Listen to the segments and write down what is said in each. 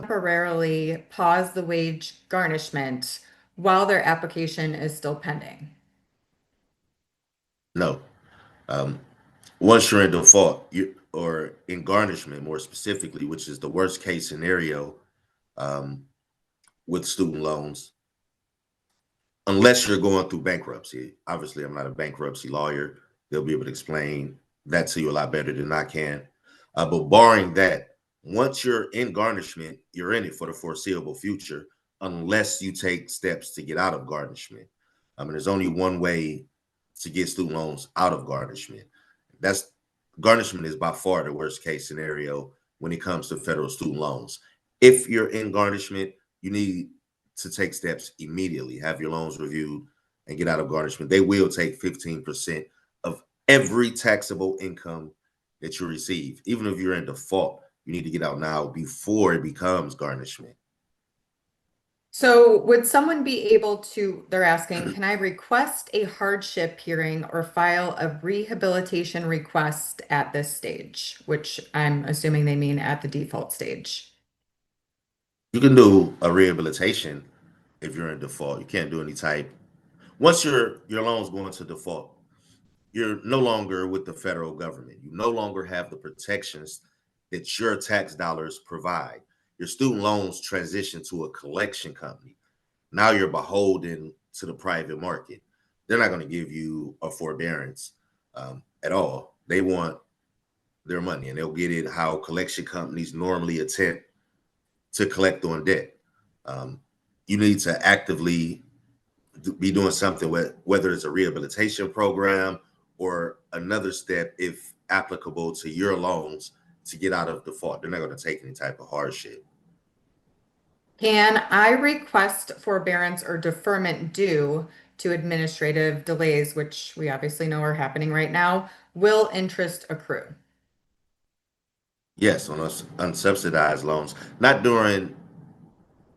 Temporarily pause the wage garnishment while their application is still pending. No. Um, Once you're in default, or in garnishment more specifically, which is the worst case scenario um, with student loans, unless you're going through bankruptcy. Obviously, I'm not a bankruptcy lawyer. They'll be able to explain that to you a lot better than I can. But barring that, once you're in garnishment, you're in it for the foreseeable future, unless you take steps to get out of garnishment. I mean, there's only one way to get student loans out of garnishment. That's Garnishment is by far the worst case scenario when it comes to federal student loans. If you're in garnishment, you need to take steps immediately. Have your loans reviewed and get out of garnishment. They will take 15% of every taxable income that you receive. Even if you're in default, you need to get out now before it becomes garnishment. So, would someone be able to, they're asking, can I request a hardship hearing or file a rehabilitation request at this stage? Which I'm assuming they mean at the default stage. You can do a rehabilitation if you're in default. You can't do any type. Once your loans go into default, you're no longer with the federal government. You no longer have the protections that your tax dollars provide. Your student loans transition to a collection company. Now you're beholden to the private market. They're not going to give you a forbearance at all. They want their money, and they'll get it how collection companies normally attempt to collect on debt. Um, you need to actively be doing something with, whether it's a rehabilitation program or another step, if applicable to your loans, to get out of default. They're not going to take any type of hardship. Can I request forbearance or deferment due to administrative delays, which we obviously know are happening right now? Will interest accrue? Yes, on us unsubsidized loans, not during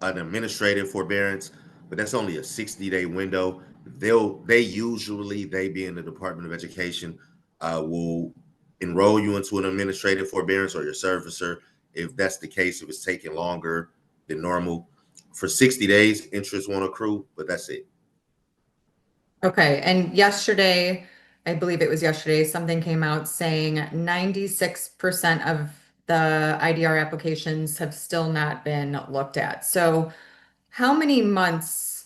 an administrative forbearance, but that's only a 60-day window. They being the Department of Education, will enroll you into an administrative forbearance, or your servicer. If that's the case, if it's taking longer than normal, for 60 days, interest won't accrue, but that's it. Okay, and yesterday, I believe it was yesterday, something came out saying 96% of the IDR applications have still not been looked at. So, how many months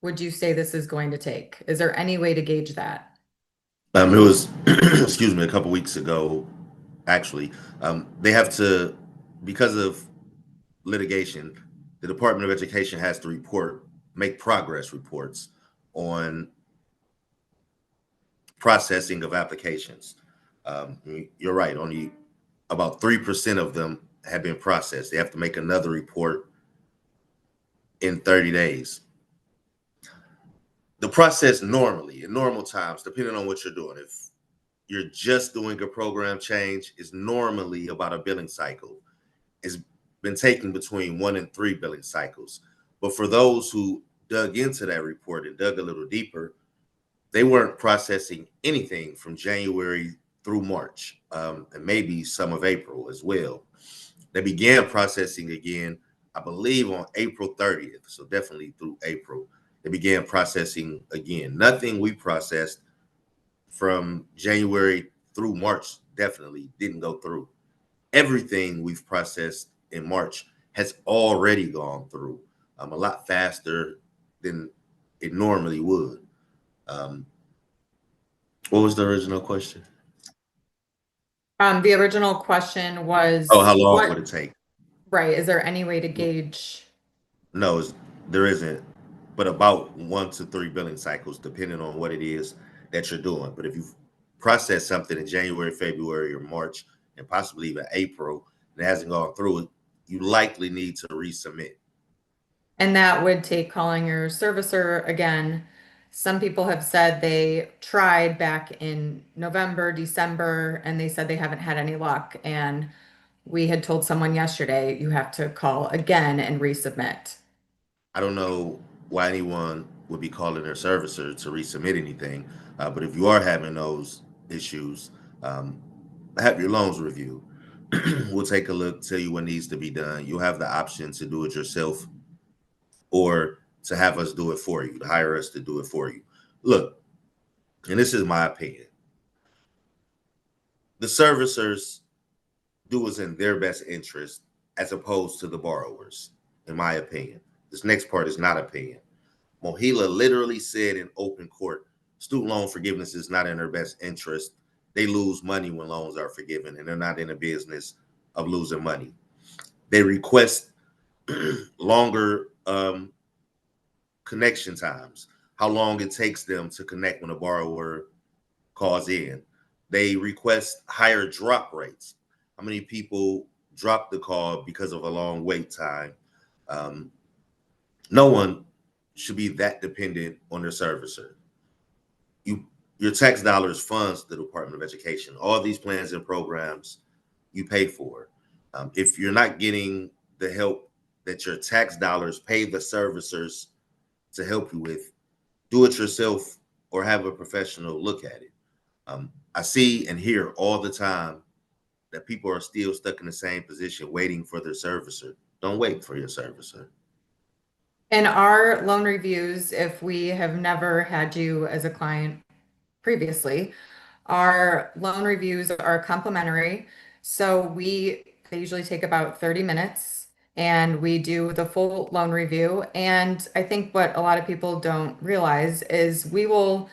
would you say this is going to take? Is there any way to gauge that? It was, excuse me, a couple weeks ago, actually. They have to, because of litigation, the Department of Education has to make progress reports on processing of applications. You're right, only about 3% of them have been processed. They have to make another report in 30 days. The process normally, in normal times, depending on what you're doing, if you're just doing a program change, is normally about a billing cycle. It's been taking between 1 and 3 billing cycles. But for those who dug into that report and dug a little deeper, they weren't processing anything from January through March, and maybe some of April as well. They began processing again, I believe, on April 30th. So definitely through April, they began processing again. Nothing we processed from January through March definitely didn't go through. Everything we've processed in March has already gone through, a lot faster than it normally would. Um, what was the original question? The original question Oh, was how long what, would it take? right, is there any way to gauge? No, there isn't, but about 1 to 3 billing cycles, depending on what it is that you're doing. But if you process something in January, February, or March, and possibly even April, and it hasn't gone through, you likely need to resubmit. And that would take calling your servicer again. Some people have said they tried back in November, December, and they said they haven't had any luck. And we had told someone yesterday, you have to call again and resubmit. I don't know why anyone would be calling their servicer to resubmit anything, but if you are having those issues, um, have your loans reviewed. We'll take a look, tell you what needs to be done. You'll have the option to do it yourself or to have us do it for you, to hire us to do it for you. Look, and this is my opinion. The servicers do what's in their best interest as opposed to the borrowers, in my opinion. This next part is not opinion. Mohila literally said in open court, student loan forgiveness is not in their best interest. They lose money when loans are forgiven, and they're not in the business of losing money. They request longer connection times, how long it takes them to connect when a borrower calls in. They request higher drop rates. How many people drop the call because of a long wait time? Um, no one should be that dependent on their servicer. You, your tax dollars funds the Department of Education. All these plans and programs you pay for. If you're not getting the help that your tax dollars pay the servicers to help you with, do it yourself or have a professional look at it. I see and hear all the time that people are still stuck in the same position waiting for their servicer. Don't wait for your servicer. In our loan reviews, if we have never had you as a client previously, our loan reviews are complimentary. So they usually take about 30 minutes and we do the full loan review. And I think what a lot of people don't realize is we will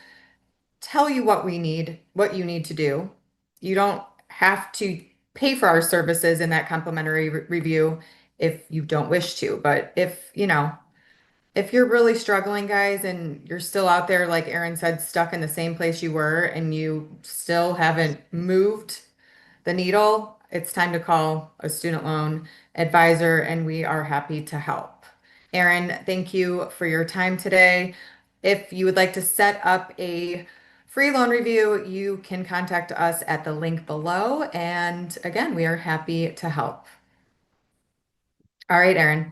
tell you what you need to do. You don't have to pay for our services in that complimentary review if you don't wish to. But if you're really struggling, guys, and you're still out there, like Aaron said, stuck in the same place you were and you still haven't moved the needle, it's time to call a student loan advisor, and we are happy to help. Aaron, thank you for your time today. If you would like to set up a free loan review, you can contact us at the link below. And again, we are happy to help. All right, Aaron.